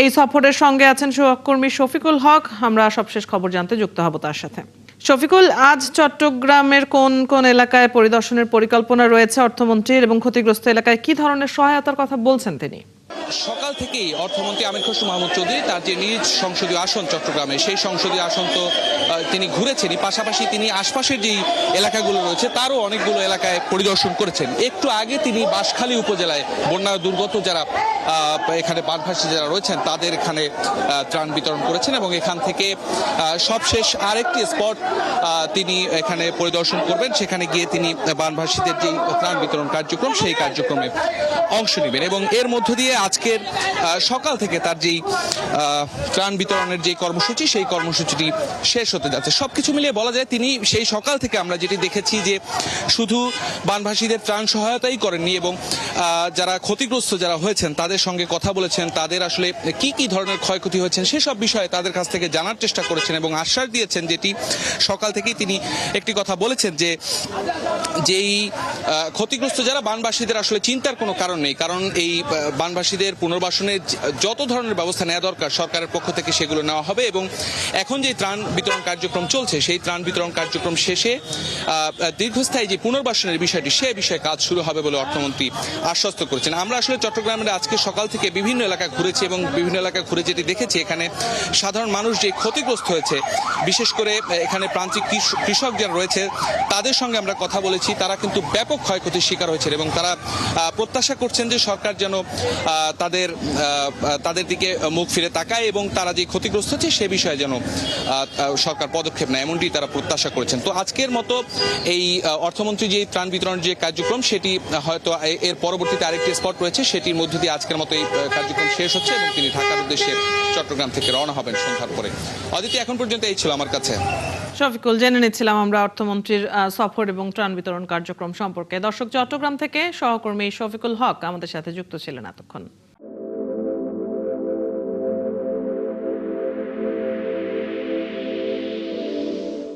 এই সফরের সঙ্গে আছেন সহকর্মী শফিকুল হক। আমরা সবশেষ খবর জানতে যুক্ত হব তার সাথে। শফিকুল, আজ চট্টগ্রামের কোন কোন এলাকায় পরিদর্শনের পরিকল্পনা রয়েছে অর্থমন্ত্রীর এবং ক্ষতিগ্রস্ত এলাকায় কি ধরনের সহায়তার কথা বলছেন তিনি? সকাল থেকেই অর্থমন্ত্রী আমির খসরু মাহমুদ চৌধুরী তার যে নিজ সংসদীয় আসন চট্টগ্রামে, সেই সংসদীয় আসন তো তিনি ঘুরেছেনই, পাশাপাশি তিনি আশপাশের যেই এলাকাগুলো রয়েছে তারও অনেকগুলো এলাকায় পরিদর্শন করেছেন। একটু আগে তিনি বাঁশখালী উপজেলায় বন্যা দুর্গত যারা এখানে বানভাসী যারা রয়েছেন তাদের এখানে ত্রাণ বিতরণ করেছেন এবং এখান থেকে সবশেষ আরেকটি স্পট তিনি এখানে পরিদর্শন করবেন। সেখানে গিয়ে তিনি বানভাসীদের যে ত্রাণ বিতরণ কার্যক্রম সেই কার্যক্রমে অংশ নেবেন এবং এর মধ্য দিয়ে আজকের সকাল থেকে তার যেই ত্রাণ বিতরণের যে কর্মসূচি সেই কর্মসূচিটি শেষ হতে যাচ্ছে। সবকিছু মিলিয়ে বলা যায় তিনি সেই সকাল থেকে আমরা যেটি দেখেছি যে শুধু বানভাসীদের ত্রাণ সহায়তাই করেননি এবং যারা ক্ষতিগ্রস্ত যারা হয়েছেন তাদের সঙ্গে কথা বলেছেন, তাদের আসলে কি কি ধরনের ক্ষয়ক্ষতি হয়েছেন সেসব বিষয়ে তাদের কাছ থেকে জানার চেষ্টা করেছেন এবং আশ্বাস দিয়েছেন, যেটি সকাল থেকেই তিনি একটি কথা বলেছেন যে যেই ক্ষতিগ্রস্ত যারা বানবাসীদের আসলে চিন্তার কোনো কারণ নেই, কারণ এই বানবাসীদের পুনর্বাসনের যত ধরনের ব্যবস্থা নেওয়া দরকার সরকারের পক্ষ থেকে সেগুলো নেওয়া হবে এবং এখন যে ত্রাণ বিতরণ কার্যক্রম চলছে সেই ত্রাণ বিতরণ কার্যক্রম শেষে দীর্ঘস্থায়ী যে পুনর্বাসনের বিষয়টি সে বিষয়ে কাজ শুরু হবে বলে অর্থমন্ত্রী আশ্বস্ত করেছেন। আমরা আসলে চট্টগ্রামের আজকে সকাল থেকে বিভিন্ন এলাকা ঘুরেছি এবং বিভিন্ন এলাকা ঘুরে যেটি দেখেছি এখানে সাধারণ মানুষ যে ক্ষতিগ্রস্ত হয়েছে, বিশেষ করে এখানে প্রান্তিক কৃষক যারা রয়েছে তাদের সঙ্গে আমরা কথা বলেছি। তারা কিন্তু ব্যাপক ক্ষয়ক্ষতির শিকার হয়েছে এবং তারা প্রত্যাশা করছেন যে সরকার যেন তাদের দিকে মুখ ফিরে তাকায় এবং তারা যে ক্ষতিগ্রস্ত হচ্ছে সে বিষয়ে যেন সরকার পদক্ষেপ নেয়, এমনটি তারা প্রত্যাশা করেছেন। তো আজকের মতো এই অর্থমন্ত্রী যে ত্রাণ বিতরণের যে কার্যক্রম সেটি হয়তো এর পরবর্তীতে আরেকটি স্পট রয়েছে, সেটির মধ্যে দিয়ে আজকের মতো এই কার্যক্রম শেষ হচ্ছে এবং তিনি ঢাকার উদ্দেশ্যে চট্টগ্রাম থেকে রওনা হবেন সন্ধ্যার পরে। অদিতি, এখন পর্যন্ত এই ছিল আমার কাছে। শফিকুল, জেনে নিচ্ছিলাম আমরা অর্থমন্ত্রীর সফর এবং ত্রাণ বিতরণ কার্যক্রম সম্পর্কে। দর্শক, চট্টগ্রাম থেকে সহকর্মী শফিকুল হক আমাদের সাথে যুক্ত ছিলেন এতক্ষণ।